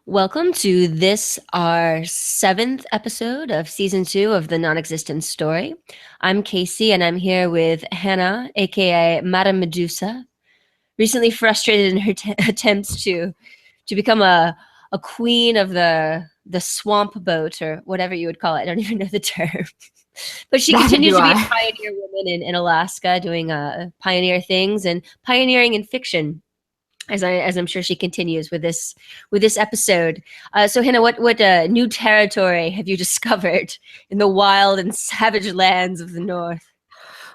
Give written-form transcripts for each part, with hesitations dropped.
Welcome to this, our seventh episode of season 2 of the Non-Existent story. I'm Casey, and I'm here with Hannah, aka Madame Medusa, recently frustrated in her attempts to become a queen of the swamp boat or whatever you would call it. I don't even know the term. But she Neither continues do to be a I. pioneer woman in Alaska, doing pioneer things and pioneering in fiction as I'm sure she continues with this episode. So Hannah, what new territory have you discovered in the wild and savage lands of the North?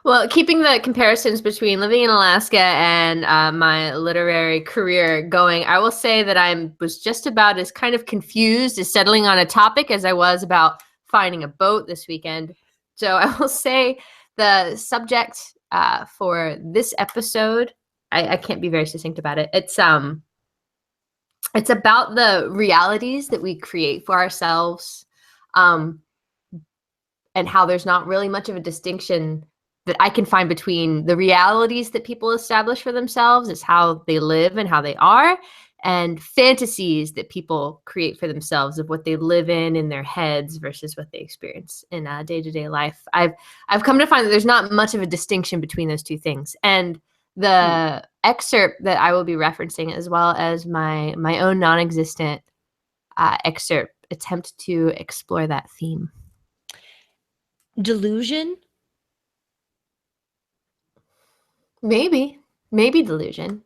Well, keeping the comparisons between living in Alaska and my literary career going, I will say that I was just about as kind of confused as settling on a topic as I was about finding a boat this weekend. So I will say the subject for this episode, I can't be very succinct about it. It's about the realities that we create for ourselves, um, and how there's not really much of a distinction that I can find between the realities that people establish for themselves as how they live and how they are, and fantasies that people create for themselves of what they live in their heads versus what they experience in day-to-day life. I've come to find that there's not much of a distinction between those two things. And the excerpt that I will be referencing, as well as my own non-existent excerpt, attempt to explore that theme. Delusion? Maybe delusion.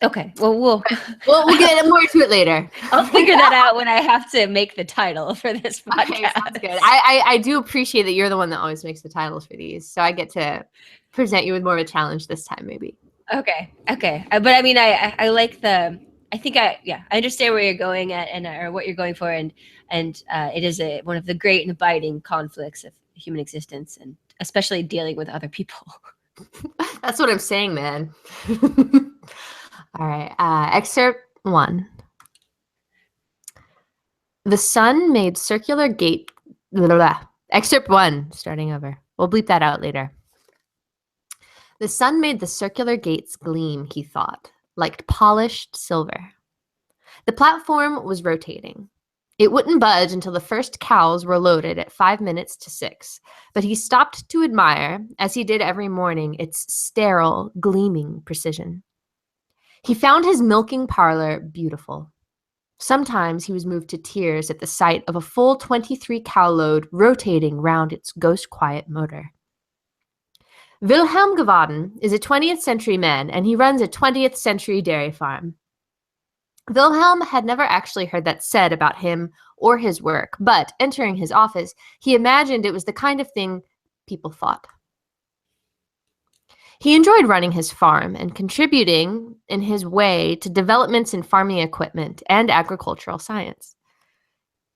Okay, well we'll We'll get more to it later. I'll figure that out when I have to make the title for this podcast. Okay, sounds good. I do appreciate that you're the one that always makes the titles for these, so I get to present you with more of a challenge this time, maybe. Okay. But I mean, I like I think I understand where you're going at and or what you're going for, and it is one of the great and abiding conflicts of human existence, and especially dealing with other people. That's what I'm saying, man. All right. Excerpt 1. The sun made circular gate. Blah, blah, blah. Excerpt 1. Starting over. We'll bleep that out later. The sun made the circular gates gleam, he thought, like polished silver. The platform was rotating. It wouldn't budge until the first cows were loaded at 5 minutes to 6, but he stopped to admire, as he did every morning, its sterile, gleaming precision. He found his milking parlor beautiful. Sometimes he was moved to tears at the sight of a full 23 cow load rotating round its ghost-quiet motor. Wilhelm Gewaden is a 20th century man, and he runs a 20th century dairy farm. Wilhelm had never actually heard that said about him or his work, but entering his office, he imagined it was the kind of thing people thought. He enjoyed running his farm and contributing in his way to developments in farming equipment and agricultural science.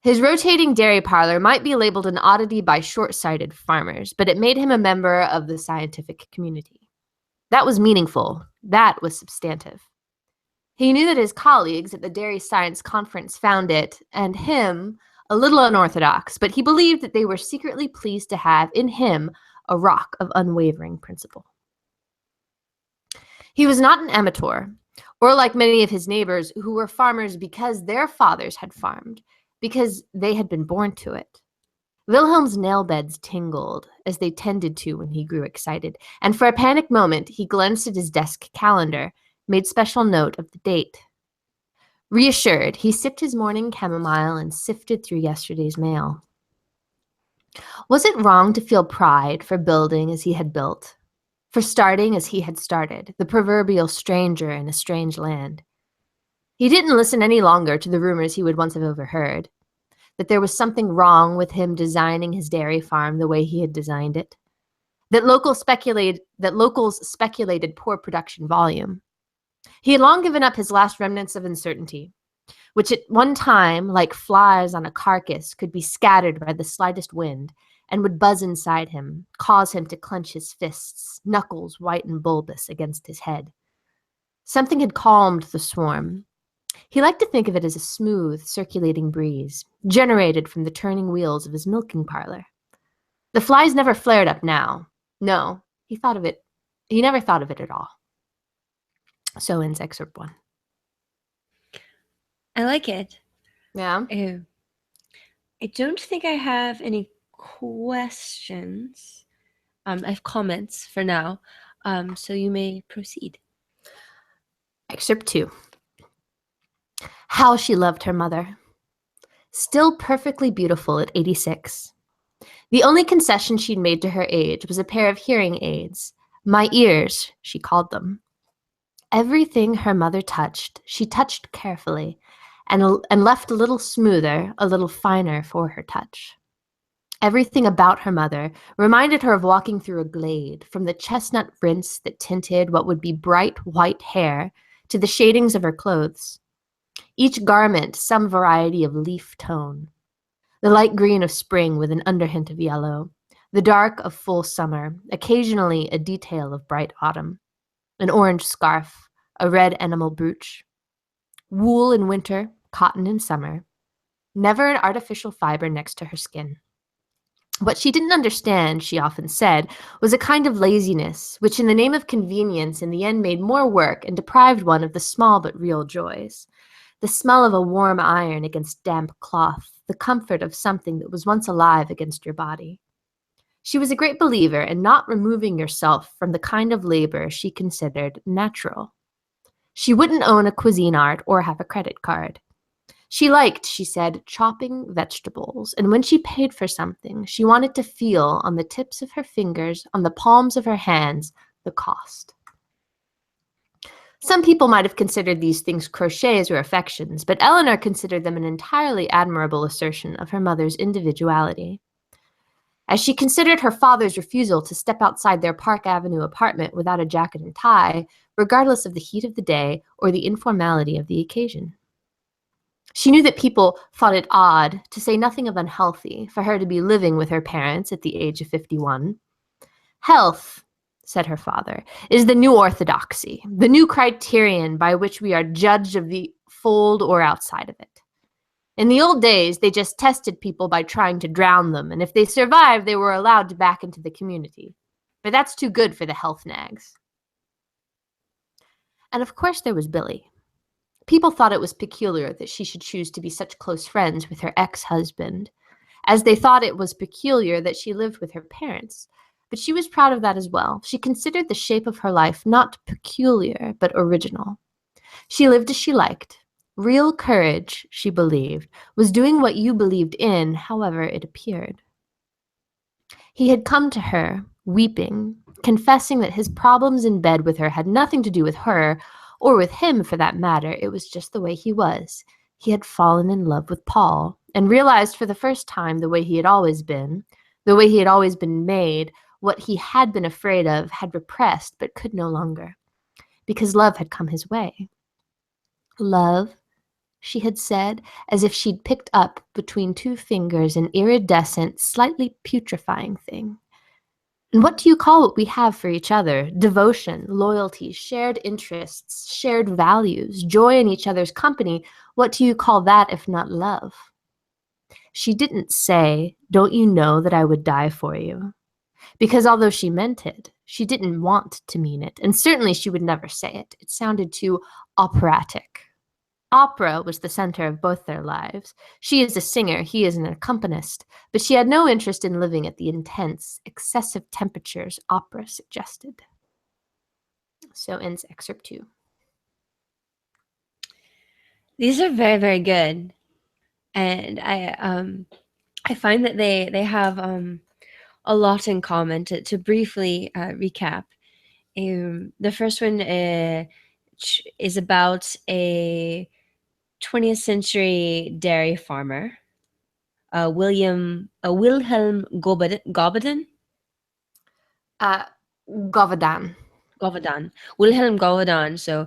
His rotating dairy parlor might be labeled an oddity by short-sighted farmers, but it made him a member of the scientific community. That was meaningful. That was substantive. He knew that his colleagues at the Dairy Science Conference found it, and him, a little unorthodox, but he believed that they were secretly pleased to have in him a rock of unwavering principle. He was not an amateur, or like many of his neighbors who were farmers because their fathers had farmed, because they had been born to it. Wilhelm's nail beds tingled, as they tended to when he grew excited, and for a panic moment he glanced at his desk calendar, made special note of the date. Reassured, he sipped his morning chamomile and sifted through yesterday's mail. Was it wrong to feel pride for building as he had built? For starting as he had started, the proverbial stranger in a strange land? He didn't listen any longer to the rumors he would once have overheard, that there was something wrong with him designing his dairy farm the way he had designed it, that locals speculated poor production volume. He had long given up his last remnants of uncertainty, which at one time, like flies on a carcass, could be scattered by the slightest wind and would buzz inside him, cause him to clench his fists, knuckles white and bulbous against his head. Something had calmed the swarm. He liked to think of it as a smooth, circulating breeze, generated from the turning wheels of his milking parlor. The flies never flared up now. No, he never thought of it at all. So ends excerpt 1. I like it. Yeah. I don't think I have any questions. I have comments for now. So you may proceed. Excerpt 2. How she loved her mother. Still perfectly beautiful at 86. The only concession she'd made to her age was a pair of hearing aids. My ears, she called them. Everything her mother touched, she touched carefully, and left a little smoother, a little finer for her touch. Everything about her mother reminded her of walking through a glade, from the chestnut rinse that tinted what would be bright white hair to the shadings of her clothes. Each garment some variety of leaf tone. The light green of spring with an underhint of yellow, the dark of full summer, occasionally a detail of bright autumn, an orange scarf, a red enamel brooch, wool in winter, cotton in summer, never an artificial fiber next to her skin. What she didn't understand, she often said, was a kind of laziness, which in the name of convenience in the end made more work and deprived one of the small but real joys. The smell of a warm iron against damp cloth, the comfort of something that was once alive against your body. She was a great believer in not removing yourself from the kind of labor she considered natural. She wouldn't own a cuisine art or have a credit card. She liked, she said, chopping vegetables, and when she paid for something, she wanted to feel on the tips of her fingers, on the palms of her hands, the cost. Some people might have considered these things crotchets or affections, but Eleanor considered them an entirely admirable assertion of her mother's individuality. As she considered her father's refusal to step outside their Park Avenue apartment without a jacket and tie, regardless of the heat of the day or the informality of the occasion. She knew that people thought it odd, to say nothing of unhealthy, for her to be living with her parents at the age of 51. Health, said her father, is the new orthodoxy, the new criterion by which we are judged of the fold or outside of it. In the old days, they just tested people by trying to drown them, and if they survived, they were allowed back into the community. But that's too good for the health nags. And of course there was Billy. People thought it was peculiar that she should choose to be such close friends with her ex-husband, as they thought it was peculiar that she lived with her parents. But she was proud of that as well. She considered the shape of her life not peculiar, but original. She lived as she liked. Real courage, she believed, was doing what you believed in, however it appeared. He had come to her, weeping, confessing that his problems in bed with her had nothing to do with her, or with him for that matter. It was just the way he was. He had fallen in love with Paul, and realized for the first time the way he had always been, the way he had always been made, what he had been afraid of, had repressed, but could no longer, because love had come his way. Love, she had said, as if she'd picked up between two fingers an iridescent, slightly putrefying thing. And what do you call what we have for each other? Devotion, loyalty, shared interests, shared values, joy in each other's company. What do you call that if not love? She didn't say, don't you know that I would die for you? Because although she meant it, she didn't want to mean it, and certainly she would never say it. It sounded too operatic. Opera was the center of both their lives. She is a singer, he is an accompanist, but she had no interest in living at the intense, excessive temperatures opera suggested. So ends excerpt 2. These are very, very good, and I find that they have a lot in common. To briefly recap, the first one is about a 20th century dairy farmer, Wilhelm Gobaden. Govardhan. Govadan, Wilhelm Govadan. So,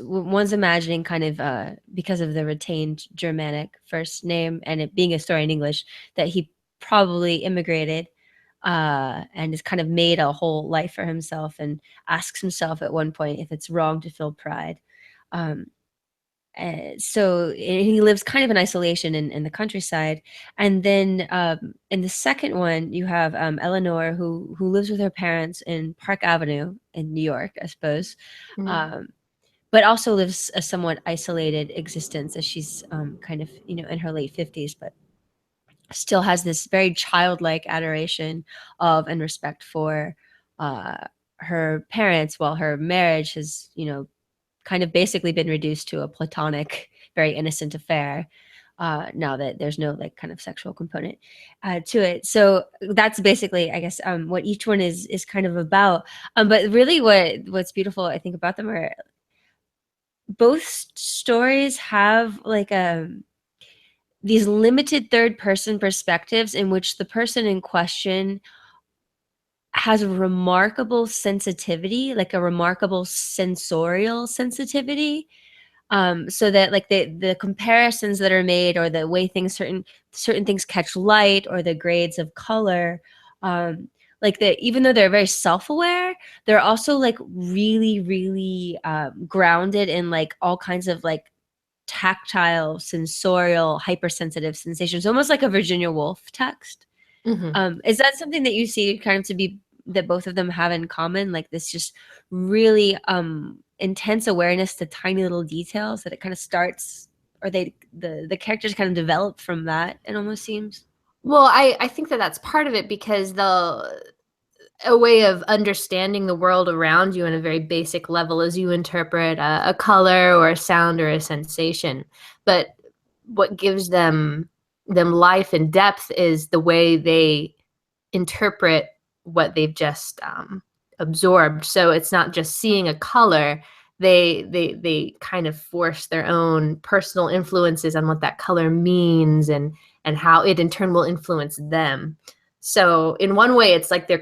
one's imagining kind of because of the retained Germanic first name and it being a story in English that he probably immigrated and has kind of made a whole life for himself and asks himself at one point if it's wrong to feel pride. Um, so he lives kind of in isolation in the countryside, and then in the second one you have Eleanor who lives with her parents in Park Avenue in New York, I suppose. Mm. but also lives a somewhat isolated existence as she's kind of, in her late 50s, but still has this very childlike adoration of and respect for uh, her parents, while her marriage has, kind of basically been reduced to a platonic, very innocent affair. Now that there's no like kind of sexual component to it, so that's basically, I guess, what each one is kind of about. But really, what's beautiful, I think, about them are both stories have like these limited third person perspectives in which the person in question has a remarkable sensitivity, like a remarkable sensorial sensitivity, so that like the comparisons that are made, or the way things certain things catch light, or the grades of color, like that, even though they're very self-aware, they're also like really, really grounded in like all kinds of like tactile, sensorial, hypersensitive sensations, almost like a Virginia Woolf text. Is that something that you see kind of to be that both of them have in common? Like this just really intense awareness to tiny little details that it kind of starts, or the characters kind of develop from that, it almost seems. Well, I think that that's part of it, because a way of understanding the world around you in a very basic level is you interpret a color or a sound or a sensation. But what gives them life and depth is the way they interpret what they've just absorbed. So it's not just seeing a color. They kind of force their own personal influences on what that color means, and how it in turn will influence them. So in one way, it's like they're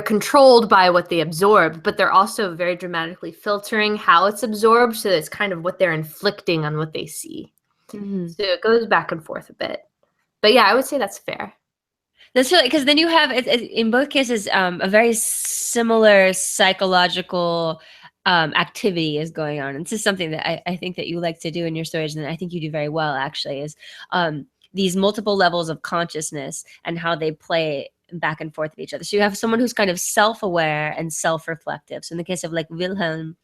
controlled by what they absorb, but they're also very dramatically filtering how it's absorbed. So it's kind of what they're inflicting on what they see. Mm-hmm. So it goes back and forth a bit. But yeah, I would say that's fair. That's really, because then you have in both cases a very similar psychological activity is going on. And this is something that I think that you like to do in your stories, and I think you do very well actually, is these multiple levels of consciousness and how they play back and forth with each other. So you have someone who's kind of self-aware and self-reflective. So in the case of like Wilhelm,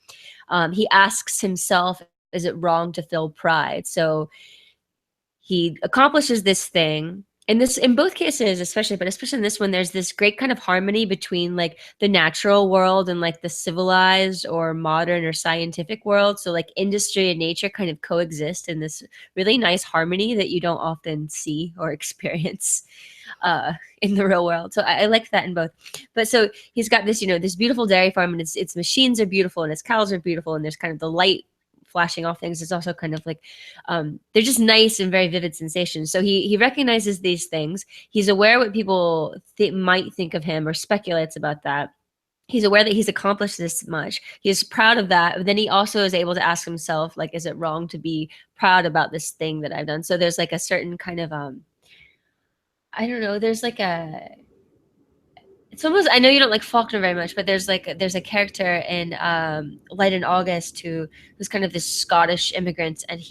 he asks himself, is it wrong to feel pride? So he accomplishes this thing. And this, in both cases, especially, but especially in this one, there's this great kind of harmony between like the natural world and like the civilized or modern or scientific world. So like industry and nature kind of coexist in this really nice harmony that you don't often see or experience in the real world. So I like that in both. But so he's got this, this beautiful dairy farm, and its machines are beautiful, and its cows are beautiful, and there's kind of the light flashing off things. It's also kind of like they're just nice and very vivid sensations. So he recognizes these things. He's aware what people might think of him, or speculates about that. He's aware that he's accomplished this much. He's proud of that. But then he also is able to ask himself, like, is it wrong to be proud about this thing that I've done? So there's like a certain kind of I don't know, there's like it's almost, I know you don't like Faulkner very much, but there's a character in Light in August who's kind of this Scottish immigrant, and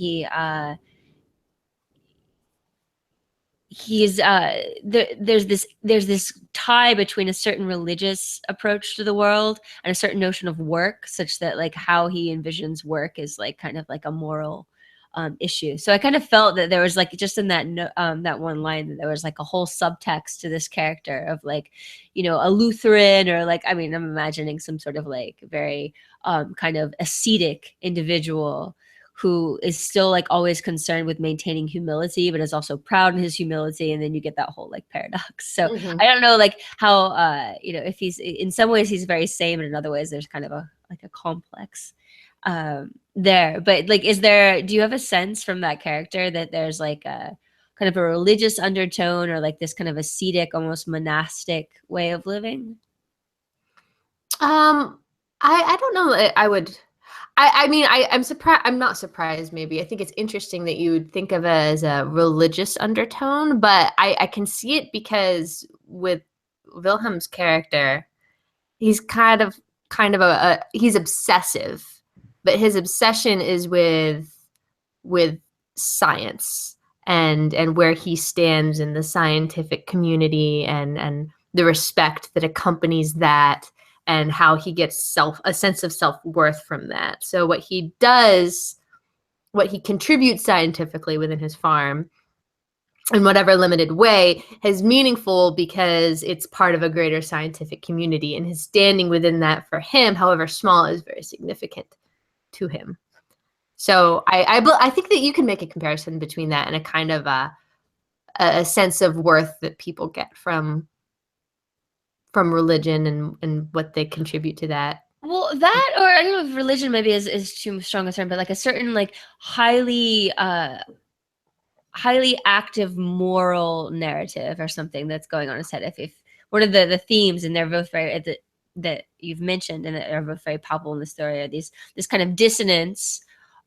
there's this tie between a certain religious approach to the world and a certain notion of work, such that like how he envisions work is like kind of like a moral issue. So I kind of felt that there was like, just in that that one line, that there was like a whole subtext to this character of like, a Lutheran, or like, I mean, I'm imagining some sort of like very kind of ascetic individual who is still like always concerned with maintaining humility, but is also proud in his humility. And then you get that whole like paradox. So I don't know like how, if he's, in some ways he's very sane, but in other ways there's kind of a complex there. But like, do you have a sense from that character that there's like a kind of a religious undertone, or like this kind of ascetic, almost monastic way of living? I don't know. I mean, I'm surprised. I'm not surprised, maybe. I think it's interesting that you would think of it as a religious undertone, but I can see it because with Wilhelm's character, he's kind of he's obsessive, but his obsession is with science and where he stands in the scientific community, and the respect that accompanies that, and how he gets a sense of self-worth from that. So what he does, what he contributes scientifically within his farm, in whatever limited way, is meaningful because it's part of a greater scientific community, and his standing within that for him, however small, is very significant to him. So I think that you can make a comparison between that and a kind of a sense of worth that people get from religion and what they contribute to that. Well, that, or I don't know if religion maybe is too strong a term, but like a certain like highly active moral narrative or something that's going on in his head. If one of the themes, and they're both very that you've mentioned and that are both very palpable in the story, are this kind of dissonance,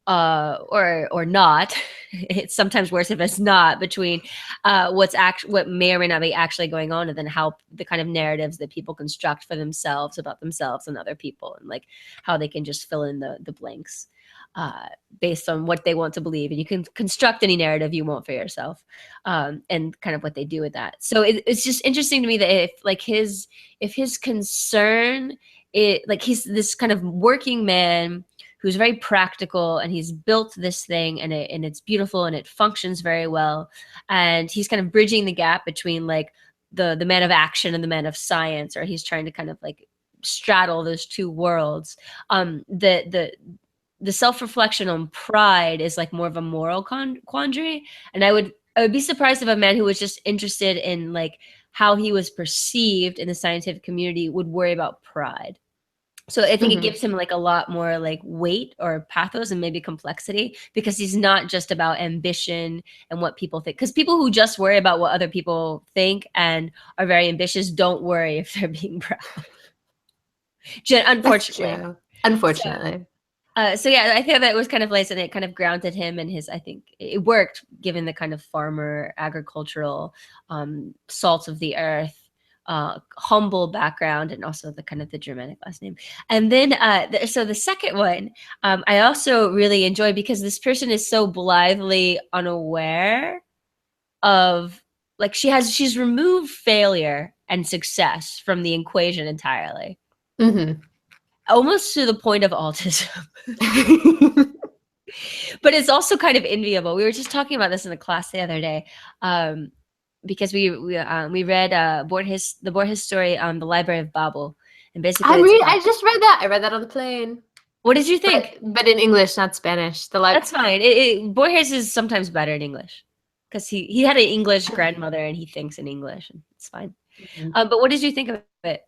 or not. It's sometimes worse if it's not, between what may or may not be actually going on, and then how the kind of narratives that people construct for themselves about themselves and other people, and like how they can just fill in the blanks based on what they want to believe. And you can construct any narrative you want for yourself, and kind of what they do with that. So it's just interesting to me that if his concern, like he's this kind of working man who's very practical, and he's built this thing, and it's beautiful, and it functions very well, and he's kind of bridging the gap between like the man of action and the man of science, or he's trying to kind of like straddle those two worlds. The self-reflection on pride is like more of a moral quandary, and I would be surprised if a man who was just interested in like how he was perceived in the scientific community would worry about pride. So I think it gives him like a lot more like weight or pathos and maybe complexity, because he's not just about ambition and what people think. Because people who just worry about what other people think and are very ambitious don't worry if they're being proud. Unfortunately. Unfortunately. So yeah, I think that was kind of nice, and it kind of grounded him in his, I think it worked given the kind of farmer agricultural salt of the earth, humble background, and also the kind of the Germanic last name. And then so the second one I also really enjoy, because this person is so blithely unaware of, like, she's removed failure and success from the equation entirely. Almost to the point of autism. But it's also kind of enviable. We were just talking about this in the class the other day, because we read the Borges story, The Library of Babel, and basically I just read that. I read that on the plane. What did you think? But in English, not Spanish. That's fine. Borges is sometimes better in English, because he had an English grandmother and he thinks in English, and it's fine. But what did you think of it?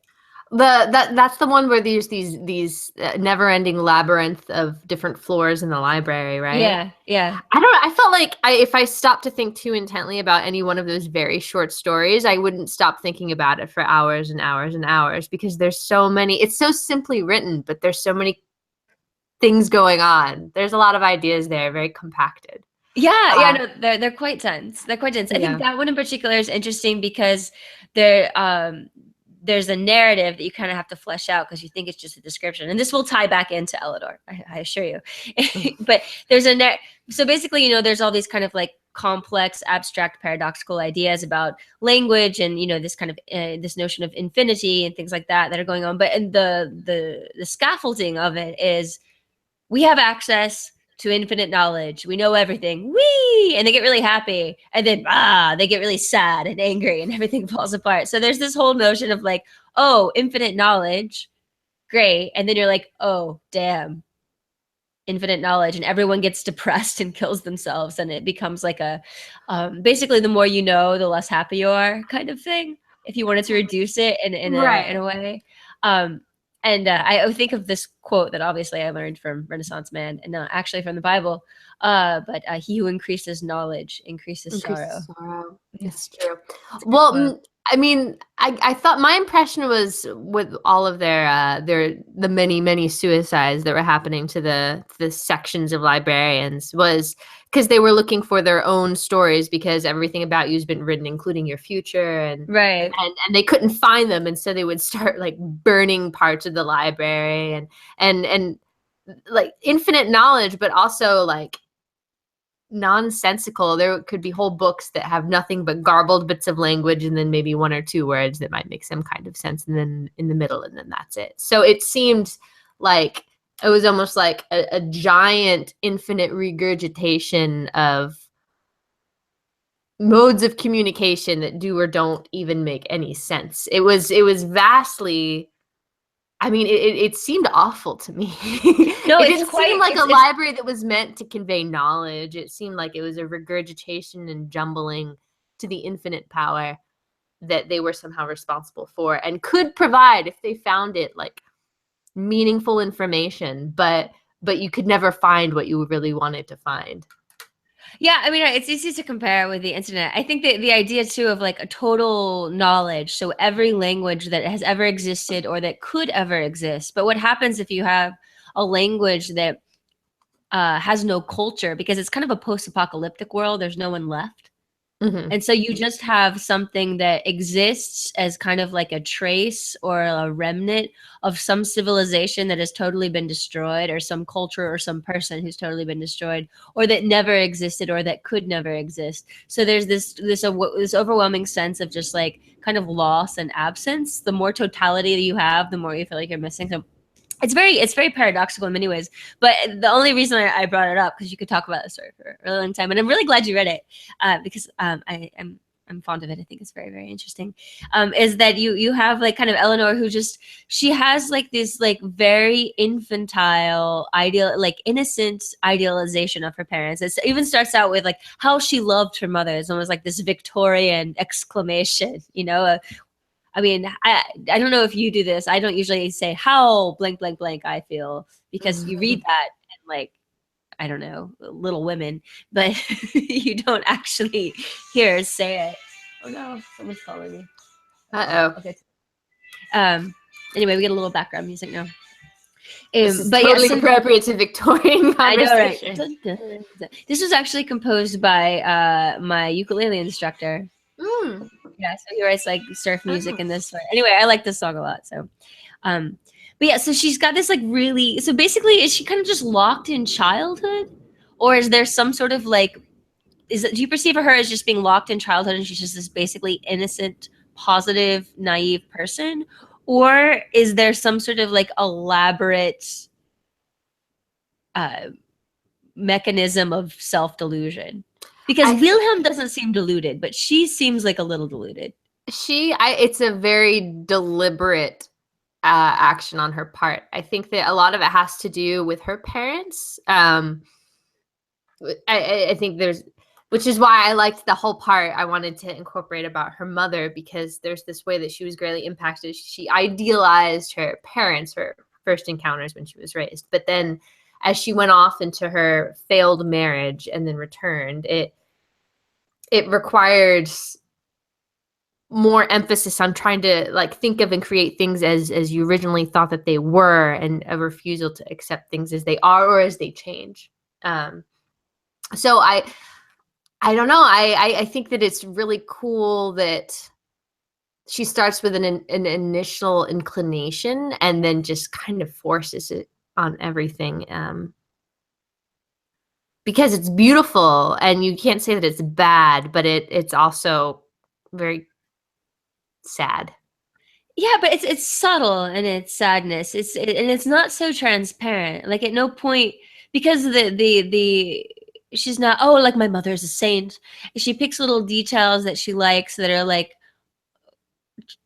That's the one where there's these never-ending labyrinth of different floors in the library, right? Yeah. I felt like if I stopped to think too intently about any one of those very short stories, I wouldn't stop thinking about it for hours and hours and hours, because there's so many. It's so simply written, but there's so many things going on. There's a lot of ideas there, very compacted. No, they're quite dense. I think that one in particular is interesting because there's a narrative that you kind of have to flesh out, because you think it's just a description. And this will tie back into Eleanor, I assure you. But there's so basically, there's all these kind of like complex, abstract, paradoxical ideas about language, and this kind of this notion of infinity and things like that are going on. But and the scaffolding of it is, we have access to infinite knowledge. We know everything. Whee! And they get really happy. And then they get really sad and angry, and everything falls apart. So there's this whole notion of like, oh, infinite knowledge. Great. And then you're like, oh, damn. Infinite knowledge. And everyone gets depressed and kills themselves. And it becomes like a basically, the more you know, the less happy you are kind of thing, if you wanted to reduce it in a way. And I think of this quote that obviously I learned from Renaissance man, and not actually from the Bible. But he who increases knowledge increases sorrow. It's true. Well, I mean, I thought my impression was with all of the many suicides that were happening to the sections of librarians was because they were looking for their own stories, because everything about you has been written, including your future, and they couldn't find them, and so they would start like burning parts of the library, and like infinite knowledge, but also like nonsensical. There could be whole books that have nothing but garbled bits of language and then maybe one or two words that might make some kind of sense, and then in the middle, and then that's it. So it seemed like it was almost like a giant infinite regurgitation of modes of communication that do or don't even make any sense. It was vastly, I mean, it seemed awful to me. No, it it's didn't quite- seem like it's- a library that was meant to convey knowledge. It seemed like it was a regurgitation and jumbling to the infinite power that they were somehow responsible for and could provide if they found it, like meaningful information, but you could never find what you really wanted to find. Yeah, I mean, it's easy to compare with the internet. I think that the idea too of like a total knowledge, so every language that has ever existed or that could ever exist. But what happens if you have a language that has no culture, because it's kind of a post-apocalyptic world, there's no one left. Mm-hmm. And so you just have something that exists as kind of like a trace or a remnant of some civilization that has totally been destroyed, or some culture or some person who's totally been destroyed, or that never existed or that could never exist. So there's this overwhelming sense of just like kind of loss and absence. The more totality that you have, the more you feel like you're missing. So it's very paradoxical in many ways. But the only reason I brought it up, because you could talk about this story for a really long time, and I'm really glad you read it, because I'm fond of it. I think it's very interesting. Is that you have like kind of Eleanor, who just, she has like this like very infantile ideal, like innocent idealization of her parents. It even starts out with like how she loved her mother. It's almost like this Victorian exclamation, you know. I mean, I don't know if you do this. I don't usually say how blank blank blank I feel, because you read that and like, I don't know, Little Women, but you don't actually hear her say it. Oh no, someone's calling me. Uh-oh. Okay. Anyway, we get a little background music now. This is but totally yeah, appropriate to Victorian conversation. I know, right? This was actually composed by my ukulele instructor. Mm. Yeah, so he writes like surf music and this one. Anyway, I like this song a lot. So, but yeah, so she's got this like really. So basically, is she kind of just locked in childhood, or is there some sort of like? Do you perceive her as just being locked in childhood and she's just this basically innocent, positive, naive person, or is there some sort of like elaborate mechanism of self-delusion? Because Wilhelm doesn't seem deluded, but she seems like a little deluded. It's a very deliberate action on her part. I think that a lot of it has to do with her parents. I think which is why I liked the whole part I wanted to incorporate about her mother, because there's this way that she was greatly impacted. She idealized her parents, her first encounters when she was raised. But then as she went off into her failed marriage and then returned, it required more emphasis on trying to like think of and create things as you originally thought that they were, and a refusal to accept things as they are or as they change. So I don't know. I think that it's really cool that she starts with an initial inclination and then just kind of forces it on everything. Because it's beautiful, and you can't say that it's bad, but it's also very sad. Yeah, but it's subtle in its sadness. And it's not so transparent. Like at no point, because the she's not, oh, like my mother's a saint. She picks little details that she likes that are like,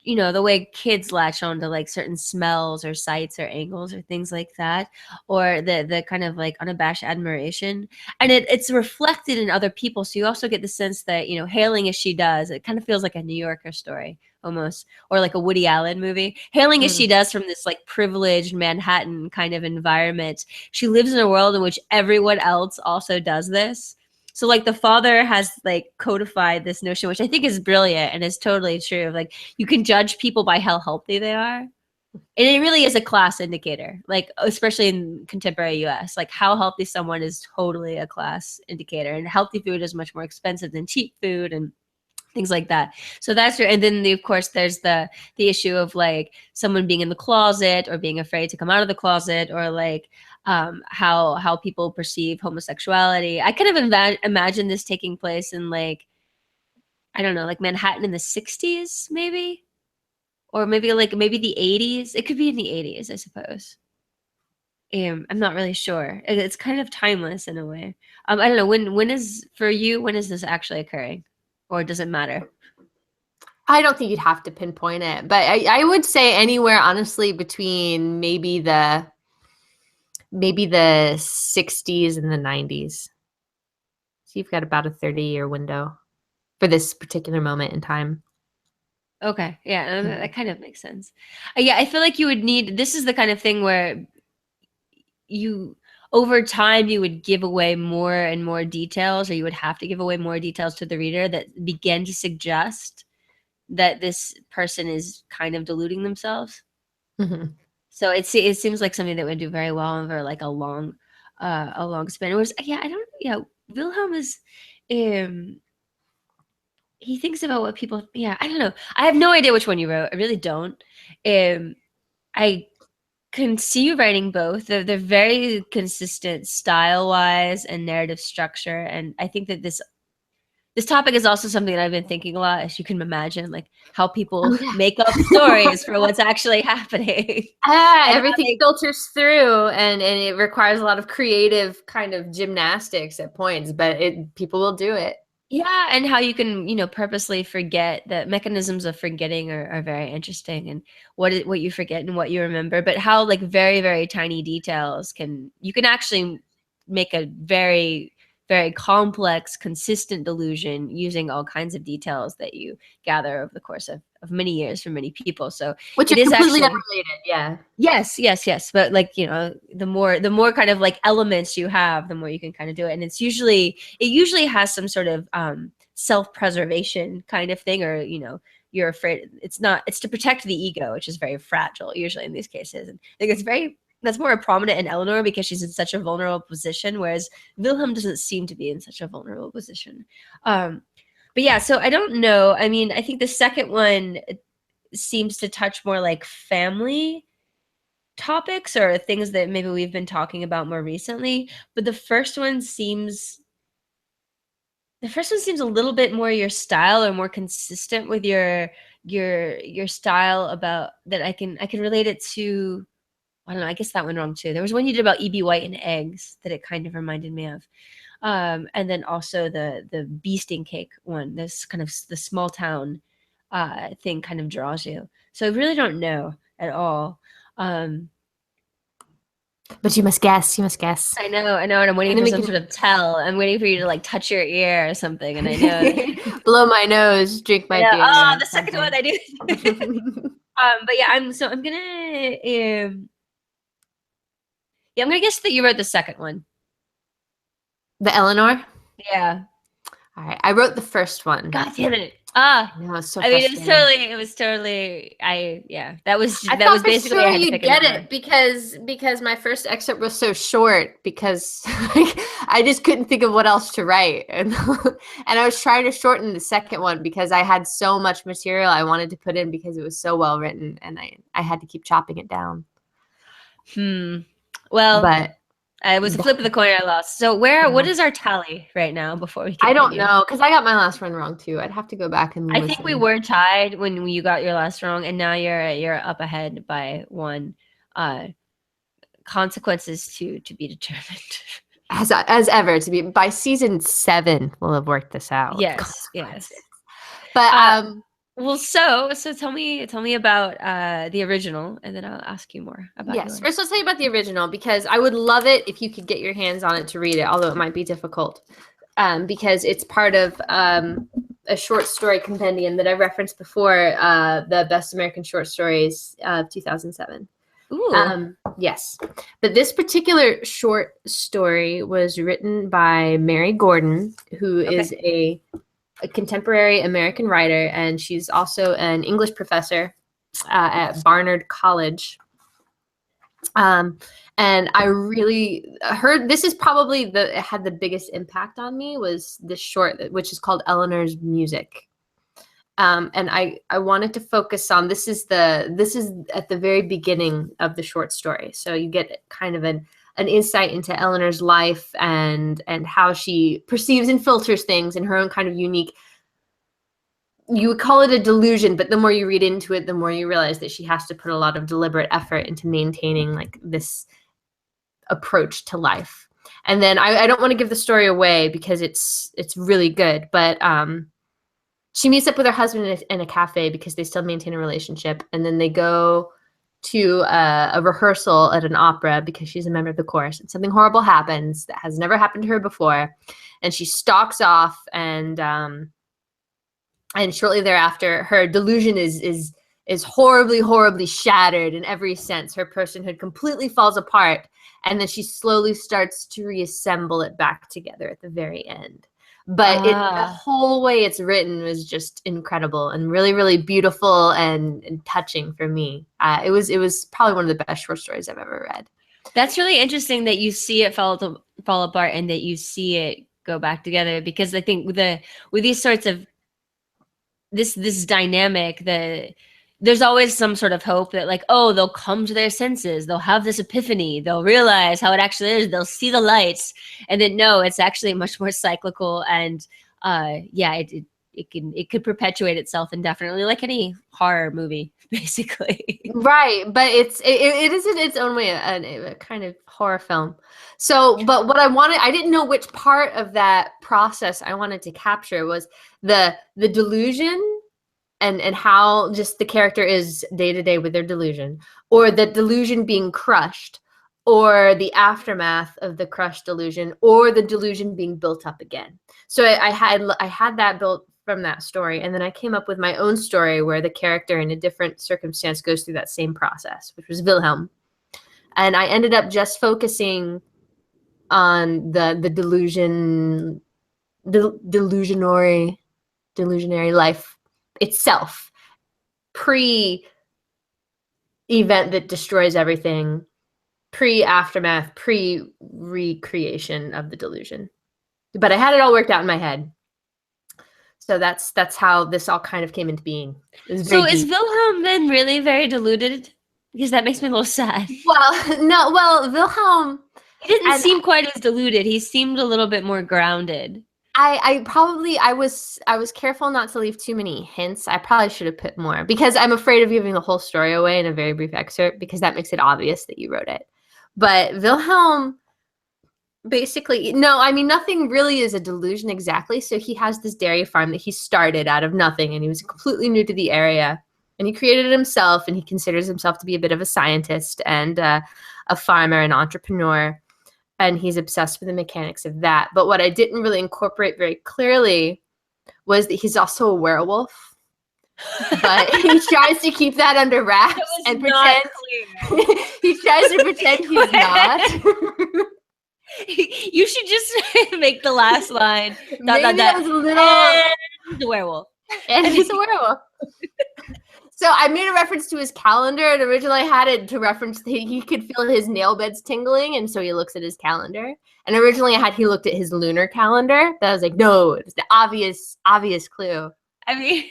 you know, the way kids latch on to like certain smells or sights or angles or things like that, or the kind of like unabashed admiration, and it's reflected in other people. So you also get the sense that, you know, hailing as she does, it kind of feels like a New Yorker story almost, or like a Woody Allen movie. Hailing as she does from this like privileged Manhattan kind of environment, she lives in a world in which everyone else also does this. So like the father has like codified this notion, which I think is brilliant and is totally true, of like you can judge people by how healthy they are. And it really is a class indicator, like especially in contemporary US, like how healthy someone is totally a class indicator. And healthy food is much more expensive than cheap food and things like that. So that's true. And then of course there's the issue of like someone being in the closet or being afraid to come out of the closet, or like how people perceive homosexuality. I kind of imagine this taking place in like, I don't know, like Manhattan in the 60s, maybe, or maybe the 80s. It could be in the 80s, I suppose. I'm not really sure. It's kind of timeless in a way. I don't know, when is for you, when is this actually occurring, or does it matter? I don't think you'd have to pinpoint it, but I would say anywhere, honestly, between maybe the 60s and the 90s. So you've got about a 30-year window for this particular moment in time. Okay, yeah, that kind of makes sense. Yeah, I feel like you would need. This is the kind of thing where you over time you would give away more and more details, or you would have to give away more details to the reader that begin to suggest that this person is kind of deluding themselves. Mm-hmm. So it seems like something that would do very well over like a long span. It was, yeah, I don't, yeah, Wilhelm is, um he thinks about what people, yeah, I don't know, I have no idea which one you wrote. I really don't. I can see you writing both. They're very consistent style wise and narrative structure, and I think that this topic is also something that I've been thinking a lot, as you can imagine, like how people Oh, yeah. make up stories for what's actually happening. And Everything filters through, and it requires a lot of creative kind of gymnastics at points, but people will do it. yeah, and how you can, purposely forget. The mechanisms of forgetting are very interesting, and what you forget and what you remember, but how like very, very tiny details you can actually make a very, very complex, consistent delusion using all kinds of details that you gather over the course of many years from many people. So Which it are is completely actually, unrelated, yeah. yes, yes, yes. But like, the more kind of like elements you have, the more you can kind of do it. And it usually has some sort of self-preservation kind of thing, or, you're afraid it's to protect the ego, which is very fragile usually in these cases. And I think that's more prominent in Eleanor because she's in such a vulnerable position, whereas Wilhelm doesn't seem to be in such a vulnerable position. But yeah, so I don't know. I mean, I think the second one seems to touch more like family topics or things that maybe we've been talking about more recently, but the first one seems a little bit more your style, or more consistent with your style, about that. I can relate it to. I don't know, I guess that went wrong too. There was one you did about E.B. White and eggs that it kind of reminded me of. And then also the bee sting cake one, this kind of the small town thing kind of draws you. So I really don't know at all. Um, But you must guess. I know, and I'm waiting And then for we some can sort of tell. I'm waiting for you to like touch your ear or something, and I know that. blow my nose, drink my Yeah. beer. Oh, or the second one something. I do. But yeah, I'm gonna yeah, I'm gonna guess that you wrote the second one. The Eleanor? Yeah. All right. I wrote the first one. God damn it. No, it's so I mean, frustrating. it was totally, yeah, that was I that thought was for basically sure I had to you'd pick a get number. it because my first excerpt was so short because like, I just couldn't think of what else to write, and I was trying to shorten the second one because I had so much material I wanted to put in because it was so well written, and I had to keep chopping it down. Well, But it was a flip of the coin I lost. So what is our tally right now before we I don't continue? know because I got my last one wrong too. I'd have to go back and I think we listen. were tied when you got your last wrong, and now you're up ahead by one. Consequences to be determined. As ever, to be by season 7 we'll have worked this out. Yes, yes. But Well, so tell me about the original, and then I'll ask you more about yes, yours. first I'll tell you about the original because I would love it if you could get your hands on it to read it, although it might be difficult because it's part of a short story compendium that I referenced before, the Best American Short Stories of 2007. Ooh. Yes, but this particular short story was written by Mary Gordon, who is a contemporary American writer, and she's also an English professor at Barnard College. And I really heard this is probably had the biggest impact on me was this short, which is called Eleanor's Music. And I wanted to focus on this is at the very beginning of the short story, so you get kind of a an insight into Eleanor's life and how she perceives and filters things in her own kind of unique, you would call it a delusion, but the more you read into it, the more you realize that she has to put a lot of deliberate effort into maintaining like this approach to life. And then I don't want to give the story away because it's really good, but she meets up with her husband in a cafe because they still maintain a relationship. And then they go to a rehearsal at an opera because she's a member of the chorus. And something horrible happens that has never happened to her before. And she stalks off, and shortly thereafter, her delusion is horribly, horribly shattered in every sense. Her personhood completely falls apart. And then she slowly starts to reassemble it back together at the very end. But the whole way it's written was just incredible and really, really beautiful and touching for me. It was probably one of the best short stories I've ever read. That's really interesting that you see it fall apart and that you see it go back together, because I think with these sorts of this dynamic, there's always some sort of hope that like, oh, they'll come to their senses, they'll have this epiphany, they'll realize how it actually is, they'll see the lights. And then no, it's actually much more cyclical, and it could perpetuate itself indefinitely, like any horror movie, basically. Right, but it is in its own way a kind of horror film. So, but what I didn't know which part of that process I wanted to capture was the delusion and how just the character is day to day with their delusion, or the delusion being crushed, or the aftermath of the crushed delusion, or the delusion being built up again. So I had that built from that story, and then I came up with my own story where the character in a different circumstance goes through that same process, which was Wilhelm. And I ended up just focusing on the delusionary life itself, pre-event that destroys everything, pre-aftermath, pre-recreation of the delusion. But I had it all worked out in my head. So that's how this all kind of came into being. So is Wilhelm then really very deluded? Because that makes me a little sad. Well, no, Wilhelm, he didn't seem quite as deluded. He seemed a little bit more grounded. I was careful not to leave too many hints. I probably should have put more, because I'm afraid of giving the whole story away in a very brief excerpt, because that makes it obvious that you wrote it. But Wilhelm, basically, no, I mean, nothing really is a delusion exactly. So he has this dairy farm that he started out of nothing, and he was completely new to the area, and he created it himself, and he considers himself to be a bit of a scientist and a farmer, an entrepreneur. And he's obsessed with the mechanics of that. But what I didn't really incorporate very clearly was that he's also a werewolf. But he tries to keep that under wraps and pretend he tries to pretend he's not. You should just make the last line. Maybe that was a little. And he's a werewolf. And he's a werewolf. So I made a reference to his calendar, and originally I had it to reference that he could feel his nail beds tingling, and so he looks at his calendar. And originally he looked at his lunar calendar. That was like, no, it's the obvious clue. I mean,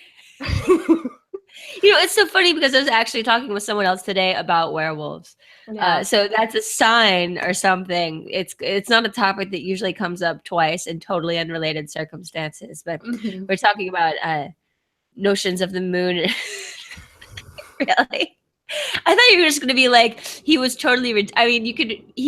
it's so funny because I was actually talking with someone else today about werewolves. Yeah. So that's a sign or something. It's not a topic that usually comes up twice in totally unrelated circumstances, but we're talking about notions of the moon. Really? I thought you were just going to be like, he was totally, I mean, he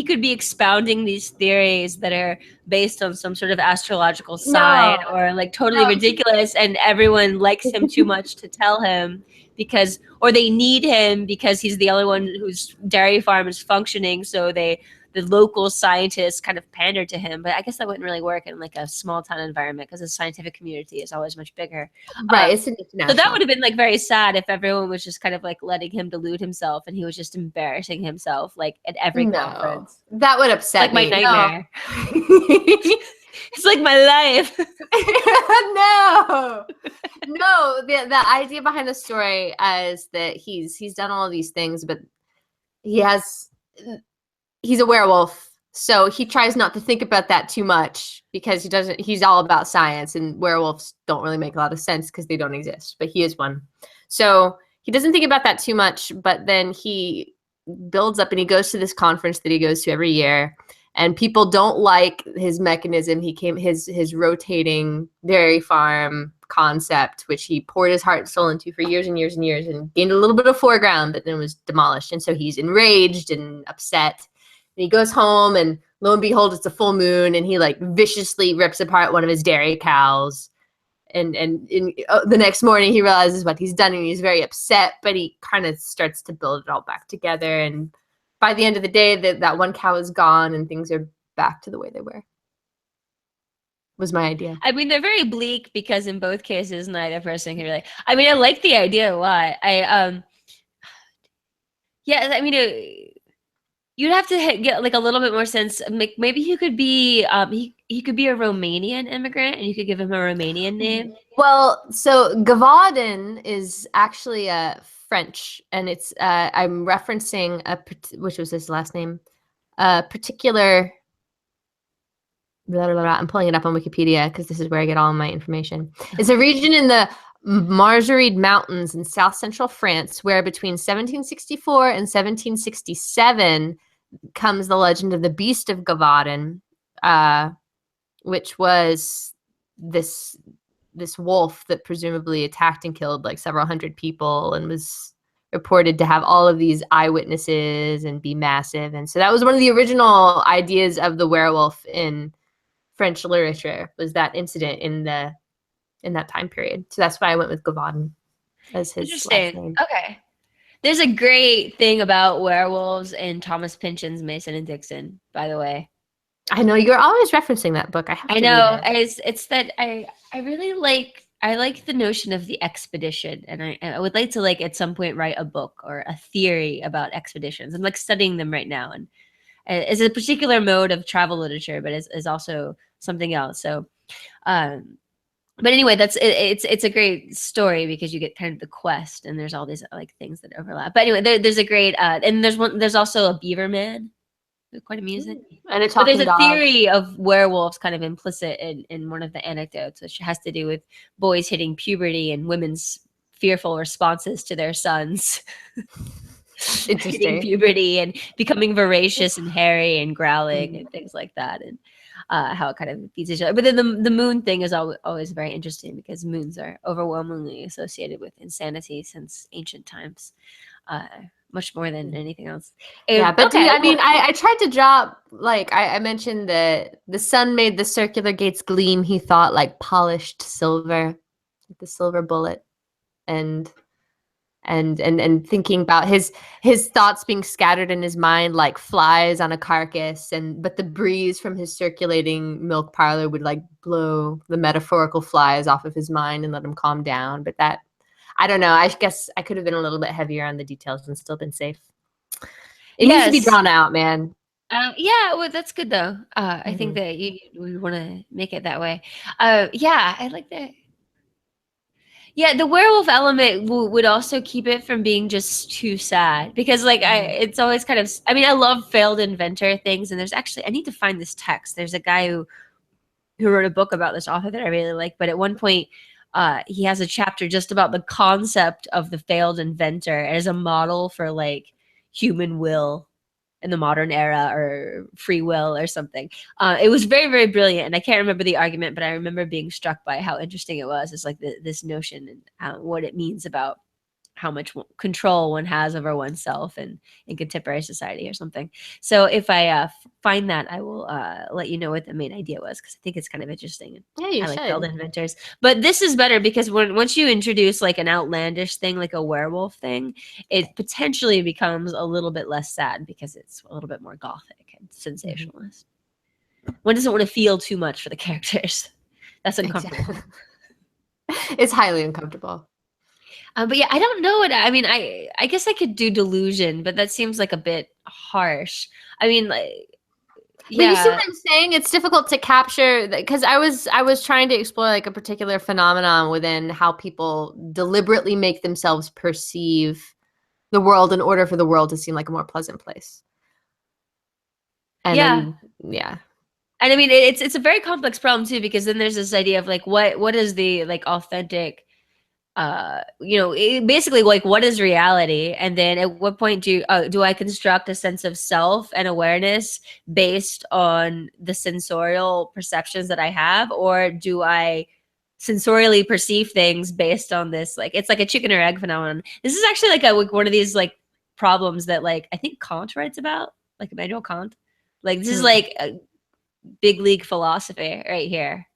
could be expounding these theories that are based on some sort of astrological sign or like totally ridiculous, and everyone likes him too much to tell him or they need him because he's the only one whose dairy farm is functioning. So the local scientists kind of pander to him, but I guess that wouldn't really work in like a small town environment because the scientific community is always much bigger. Right. So that would have been like very sad if everyone was just kind of like letting him delude himself and he was just embarrassing himself like at every conference. That would upset me. Like my nightmare. It's like my life. No. The idea behind the story is that he's done all of these things, but he's a werewolf, so he tries not to think about that too much because he's all about science, and werewolves don't really make a lot of sense because they don't exist, but he is one. So he doesn't think about that too much, but then he builds up, and he goes to this conference that he goes to every year, and people don't like his mechanism. His rotating dairy farm concept, which he poured his heart and soul into for years and years and years, and gained a little bit of foreground, but then was demolished. And so he's enraged and upset. And he goes home, and lo and behold, it's a full moon, and he like viciously rips apart one of his dairy cows. And the next morning he realizes what he's done, and he's very upset, but he kind of starts to build it all back together. And by the end of the day, that one cow is gone, and things are back to the way they were. Was my idea. I mean, they're very bleak because in both cases, neither person can really. I mean, I like the idea a lot. Yeah, I mean, you'd have to get like a little bit more sense. Maybe he could be he could be a Romanian immigrant, and you could give him a Romanian name. Well, so Gavaudin is actually French, and it's I'm referencing which was his last name, a particular. Blah, blah, blah. I'm pulling it up on Wikipedia because this is where I get all my information. It's a region in the Margeride Mountains in south central France, where between 1764 and 1767 comes the legend of the Beast of Gavaudin, which was this wolf that presumably attacked and killed like several hundred people, and was reported to have all of these eyewitnesses and be massive. And so that was one of the original ideas of the werewolf in French literature, was that incident in that time period. So that's why I went with Gavaudin as his last name. Okay. There's a great thing about werewolves in Thomas Pynchon's Mason and Dixon, by the way. I know you're always referencing that book. I know. It's that I really like the notion of the expedition, and I would like to like at some point write a book or a theory about expeditions. I'm like studying them right now, and it's a particular mode of travel literature, but is also something else. So, but anyway, it's a great story because you get kind of the quest, and there's all these like things that overlap. But anyway, there's a great and there's also a beaver man. They're quite amusing. And a talking dog. There's a theory of werewolves kind of implicit in one of the anecdotes, which has to do with boys hitting puberty and women's fearful responses to their sons. Hitting puberty and becoming voracious and hairy and growling and things like that, and how it kind of feeds each other. But then the moon thing is always very interesting because moons are overwhelmingly associated with insanity since ancient times, much more than anything else. Yeah, but okay, I mean, I tried to drop, like I mentioned that the sun made the circular gates gleam, he thought, like polished silver, like the silver bullet, and thinking about his thoughts being scattered in his mind like flies on a carcass, but the breeze from his circulating milk parlor would like blow the metaphorical flies off of his mind and let him calm down. But that, I don't know, I guess I could have been a little bit heavier on the details and still been safe. It needs to be drawn out, man. Yeah, well, that's good though. I think that we want to make it that way. Yeah, I like that. Yeah, the werewolf element would also keep it from being just too sad, because like it's always kind of, I mean, I love failed inventor things, and there's actually, I need to find this text. There's a guy who wrote a book about this author that I really like, but at one point he has a chapter just about the concept of the failed inventor as a model for like human will in the modern era, or free will or something. It was very, very brilliant, and I can't remember the argument, but I remember being struck by how interesting it was. It's like this notion and what it means about how much control one has over oneself in contemporary society or something. So if I find that, I will let you know what the main idea was, because I think it's kind of interesting. Yeah, you I should. like failed inventors. But this is better because once you introduce like an outlandish thing, like a werewolf thing, it potentially becomes a little bit less sad because it's a little bit more gothic and sensationalist. One doesn't want to feel too much for the characters. That's uncomfortable. Exactly. It's highly uncomfortable. But yeah, I don't know what, I mean, I guess I could do delusion, but that seems like a bit harsh. I mean, like, yeah. But you see what I'm saying? It's difficult to capture, because I was trying to explore like a particular phenomenon within how people deliberately make themselves perceive the world in order for the world to seem like a more pleasant place. And yeah. And I mean, it's a very complex problem too, because then there's this idea of like, what is the like authentic basically like what is reality, and then at what point do I construct a sense of self and awareness based on the sensorial perceptions that I have, or do I sensorially perceive things based on this? Like it's like a chicken or egg phenomenon. This is actually like one of these like problems that like I think Kant writes about, like Immanuel Kant. Like this is like a big league philosophy right here.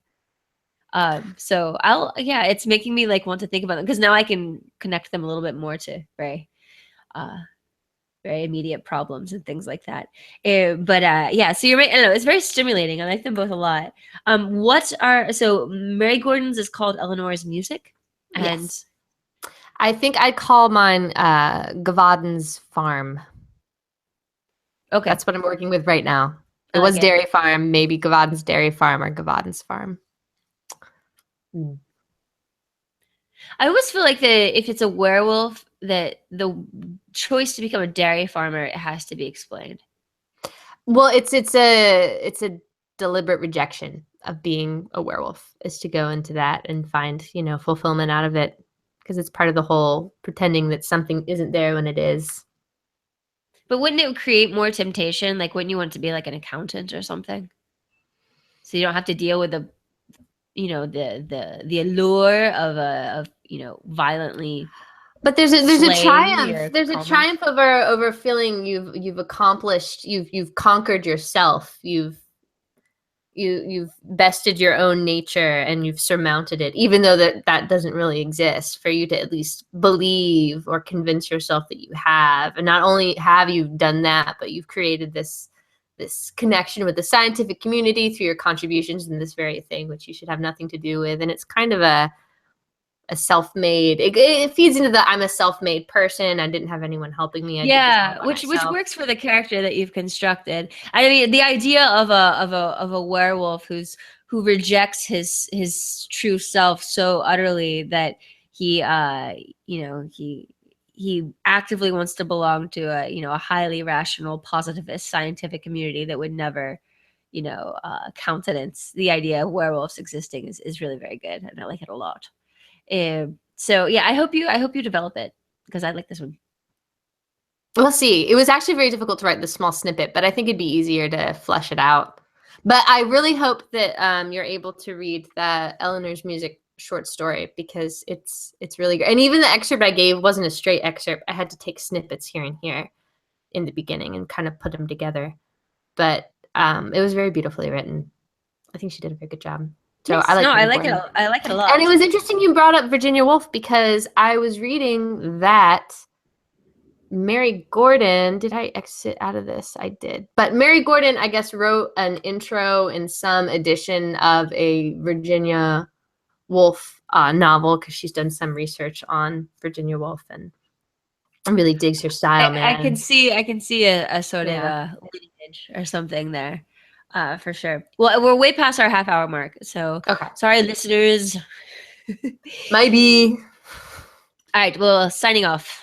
So it's making me like want to think about them, because now I can connect them a little bit more to very immediate problems and things like that. So you're right. I don't know, it's very stimulating. I like them both a lot. So Mary Gordon's is called Eleanor's Music, and Yes. I think I'd call mine Gavaden's Farm. Okay, that's what I'm working with right now. It was Dairy Farm, maybe Gavaden's Dairy Farm or Gavaden's Farm. I always feel like if it's a werewolf, that the choice to become a dairy farmer, it has to be explained. Well, it's a deliberate rejection of being a werewolf, is to go into that and find, fulfillment out of it, because it's part of the whole pretending that something isn't there when it is. But wouldn't it create more temptation? Like, wouldn't you want to be like an accountant or something? So you don't have to deal with the allure of violently. But there's a triumph. There's a triumph over feeling you've accomplished, you've conquered yourself, you've bested your own nature, and you've surmounted it, even though that doesn't really exist, for you to at least believe or convince yourself that you have. And not only have you done that, but you've created this connection with the scientific community through your contributions in this very thing, which you should have nothing to do with. And it's kind of a self-made, it feeds into the I'm a self-made person, I didn't have anyone helping me, which works for the character that you've constructed. I mean, the idea of a werewolf who rejects his true self so utterly that he actively wants to belong to a highly rational, positivist, scientific community that would never countenance the idea of werewolves existing is really very good, and I like it a lot. So yeah, I hope you develop it, because I like this one. We'll see. It was actually very difficult to write this small snippet, but I think it'd be easier to flesh it out. But I really hope that you're able to read the Eleanor's Music short story, because it's really good. And even the excerpt I gave wasn't a straight excerpt. I had to take snippets here and here in the beginning and kind of put them together. But it was very beautifully written. I think she did a very good job. So yes, I like it. I like it a lot. And it was interesting you brought up Virginia Woolf, because I was reading that Mary Gordon, did I exit out of this? I did. But Mary Gordon, I guess, wrote an intro in some edition of a Virginia Woolf novel, because she's done some research on Virginia Woolf and really digs her style, man. I can see a sort of a lineage or something there. For sure. Well, we're way past our half-hour mark, so okay. Sorry, listeners. Maybe. All right, well, signing off.